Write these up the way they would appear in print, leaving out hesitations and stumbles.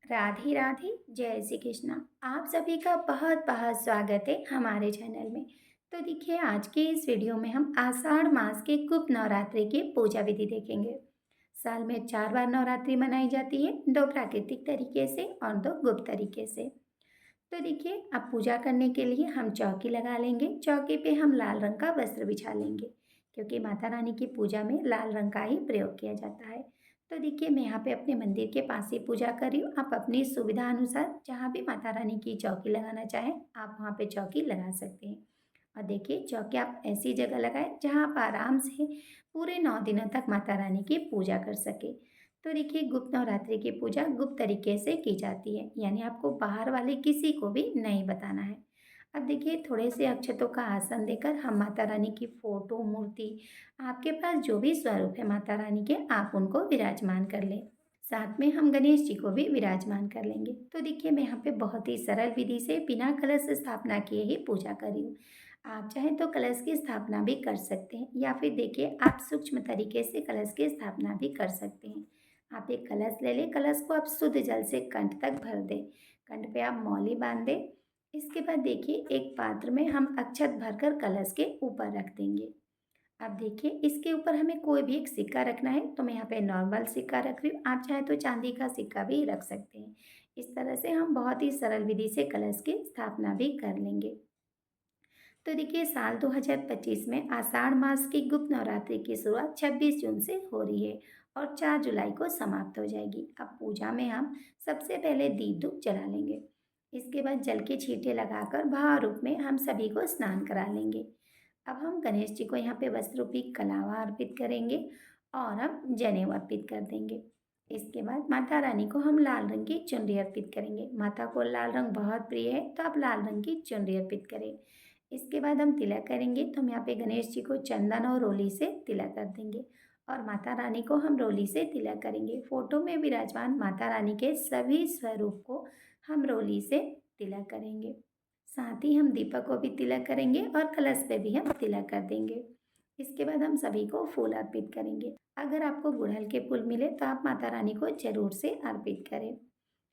राधे राधे। जय श्री कृष्णा। आप सभी का बहुत बहुत स्वागत है हमारे चैनल में। तो देखिए, आज के इस वीडियो में हम आषाढ़ मास के गुप्त नवरात्रि की पूजा विधि देखेंगे। साल में 4 बार नवरात्रि मनाई जाती है, 2 प्राकृतिक तरीके से और 2 गुप्त तरीके से। तो देखिए, अब पूजा करने के लिए हम चौकी लगा लेंगे। चौकी पे हम लाल रंग का वस्त्र बिछा लेंगे, क्योंकि माता रानी की पूजा में लाल रंग का ही प्रयोग किया जाता है। तो देखिए, मैं यहाँ पे अपने मंदिर के पास ही पूजा कर रही हूँ। आप अपनी सुविधा अनुसार जहाँ भी माता रानी की चौकी लगाना चाहें, आप वहाँ पे चौकी लगा सकते हैं। और देखिए, चौकी आप ऐसी जगह लगाएं जहाँ आप आराम से पूरे 9 दिनों तक माता रानी की पूजा कर सके। तो देखिए, गुप्त नवरात्रि की पूजा गुप्त तरीके से की जाती है, यानी आपको बाहर वाले किसी को भी नहीं बताना है। अब देखिए, थोड़े से अक्षतों का आसन देकर हम माता रानी की फोटो, मूर्ति, आपके पास जो भी स्वरूप है माता रानी के, आप उनको विराजमान कर लें। साथ में हम गणेश जी को भी विराजमान कर लेंगे। तो देखिए, मैं यहाँ पे बहुत ही सरल विधि से बिना कलश स्थापना किए ही पूजा कर रही हूँ। आप चाहें तो कलश की स्थापना भी कर सकते हैं, या फिर देखिए, आप सूक्ष्म तरीके से कलश की स्थापना भी कर सकते हैं। आप एक कलश ले लें। कलश को आप शुद्ध जल से कंठ तक भर दें। कंठ पे आप मौली बांध दें। इसके बाद देखिए, एक पात्र में हम अक्षत भरकर कलश के ऊपर रख देंगे। अब देखिए, इसके ऊपर हमें कोई भी एक सिक्का रखना है, तो मैं यहाँ पे नॉर्मल सिक्का रख रही हूँ। आप चाहे तो चांदी का सिक्का भी रख सकते हैं। इस तरह से हम बहुत ही सरल विधि से कलश की स्थापना भी कर लेंगे। तो देखिए, साल 2025 में आषाढ़ मास की गुप्त नवरात्रि की शुरुआत 26 जून से हो रही है और 4 जुलाई को समाप्त हो जाएगी। अब पूजा में हम सबसे पहले दीप धूप जला लेंगे। इसके बाद जल के छींटे लगाकर भाव रूप में हम सभी को स्नान करा लेंगे। अब हम गणेश जी को यहाँ पे वस्त्र रूपी कलावा अर्पित करेंगे और हम जनेऊ अर्पित कर देंगे। इसके बाद माता रानी को हम लाल रंग की चुनरी अर्पित करेंगे। माता को लाल रंग बहुत प्रिय है, तो आप लाल रंग की चुनरी अर्पित करें। इसके बाद हम तिलक करेंगे, तो हम यहाँ पे गणेश जी को चंदन और रोली से तिलक कर देंगे और माता रानी को हम रोली से तिलक करेंगे। फोटो में विराजमान माता रानी के सभी स्वरूप को हम रोली से तिलक करेंगे। साथ ही हम दीपक को भी तिलक करेंगे और कलश पे भी हम तिलक कर देंगे। इसके बाद हम सभी को फूल अर्पित करेंगे। अगर आपको गुड़हल के फूल मिले तो आप माता रानी को जरूर से अर्पित करें।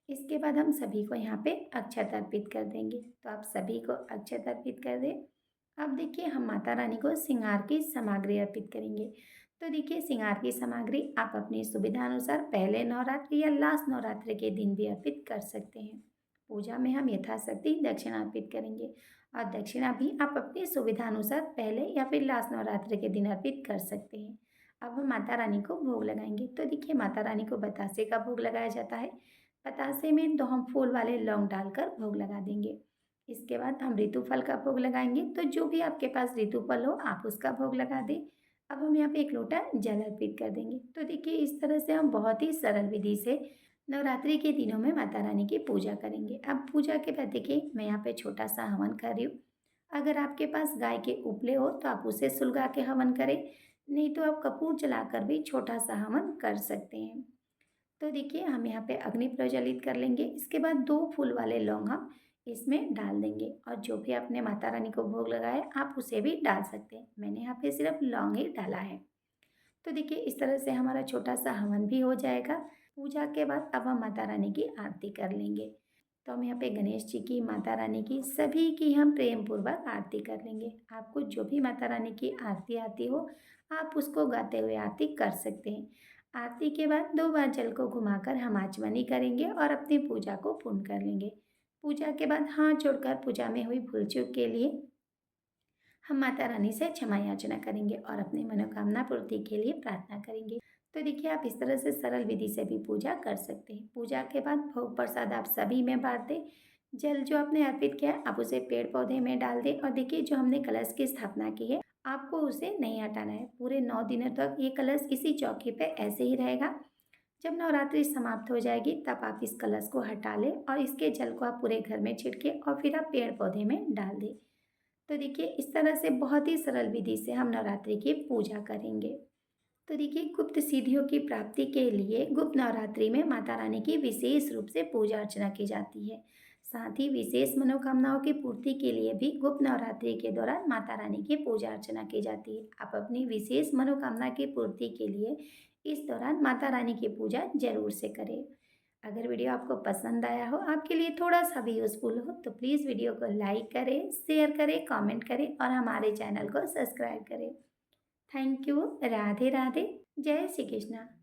इसके बाद हम सभी को यहाँ पे अक्षत अर्पित कर देंगे, तो आप सभी को अक्षत अर्पित कर दें। अब देखिए, हम माता रानी को श्रृंगार की सामग्री अर्पित करेंगे। तो देखिए, श्रृंगार की सामग्री आप अपनी सुविधा अनुसार पहले नवरात्रि या लास्ट नवरात्रि के दिन भी अर्पित कर सकते हैं। पूजा में हम यथाशक्ति दक्षिणा अर्पित करेंगे और दक्षिणा भी आप अपनी सुविधा अनुसार पहले या फिर लास्ट नवरात्रि के दिन अर्पित कर सकते हैं। अब हम माता रानी को भोग लगाएंगे। तो देखिए, माता रानी को बतासे का भोग लगाया जाता है। बतासे में तो हम फूल वाले लौंग डालकर भोग लगा देंगे। इसके बाद हम ऋतु फल का भोग लगाएंगे, तो जो भी आपके पास ऋतु फल हो आप उसका भोग लगा दें। अब हम यहाँ पे 1 लोटा जल अर्पित कर देंगे। तो देखिए, इस तरह से हम बहुत ही सरल विधि से नवरात्रि के दिनों में माता रानी की पूजा करेंगे। अब पूजा के बाद देखिए, मैं यहाँ पे छोटा सा हवन कर रही हूँ। अगर आपके पास गाय के उपले हो तो आप उसे सुलगा के हवन करें, नहीं तो आप कपूर जलाकर भी छोटा सा हवन कर सकते हैं। तो देखिए, हम यहाँ पे अग्नि प्रज्वलित कर लेंगे। इसके बाद 2 फूल वाले लौंग हम इसमें डाल देंगे और जो भी आपने माता रानी को भोग लगाया आप उसे भी डाल सकते हैं। मैंने यहाँ पे सिर्फ लौंग ही डाला है। तो देखिए, इस तरह से हमारा छोटा सा हवन भी हो जाएगा। पूजा के बाद अब हम माता रानी की आरती कर लेंगे। तो हम यहाँ पे गणेश जी की, माता रानी की, सभी की हम प्रेम पूर्वक आरती कर लेंगे। आपको जो भी माता रानी की आरती आती हो आप उसको गाते हुए आरती कर सकते हैं। आरती के बाद 2 बार जल को घुमाकर हम आचमनी करेंगे और अपनी पूजा को पूर्ण कर लेंगे। पूजा के बाद हाथ जोड़कर पूजा में हुई भूल चूक के लिए हम माता रानी से क्षमा याचना करेंगे और अपनी मनोकामना पूर्ति के लिए प्रार्थना करेंगे। तो देखिए, आप इस तरह से सरल विधि से भी पूजा कर सकते हैं। पूजा के बाद भोग प्रसाद आप सभी में बांट दें। जल जो आपने अर्पित किया है आप उसे पेड़ पौधे में डाल दें और देखिए, जो हमने कलश की स्थापना की है आपको उसे नहीं हटाना है। पूरे 9 दिनों तक ये कलश इसी चौकी पे ऐसे ही रहेगा। जब नवरात्रि समाप्त हो जाएगी तब आप इस कलश को हटा लें और इसके जल को आप पूरे घर में छिड़के और फिर आप पेड़ पौधे में डाल दें। तो देखिए, इस तरह से बहुत ही सरल विधि से हम नवरात्रि की पूजा करेंगे। तो देखिए, गुप्त सिद्धियों की प्राप्ति के लिए गुप्त नवरात्रि में माता रानी की विशेष रूप से पूजा अर्चना की जाती है। साथ ही विशेष मनोकामनाओं की पूर्ति के लिए भी गुप्त नवरात्रि के दौरान माता रानी की पूजा अर्चना की जाती है। आप अपनी विशेष मनोकामना की पूर्ति के लिए इस दौरान माता रानी की पूजा जरूर से करें। अगर वीडियो आपको पसंद आया हो, आपके लिए थोड़ा-सा भी यूज़फुल हो, तो प्लीज़ वीडियो को लाइक करें, शेयर करें, कमेंट करें और हमारे चैनल को सब्सक्राइब करें। Thank you. राधे राधे। जय श्री कृष्णा।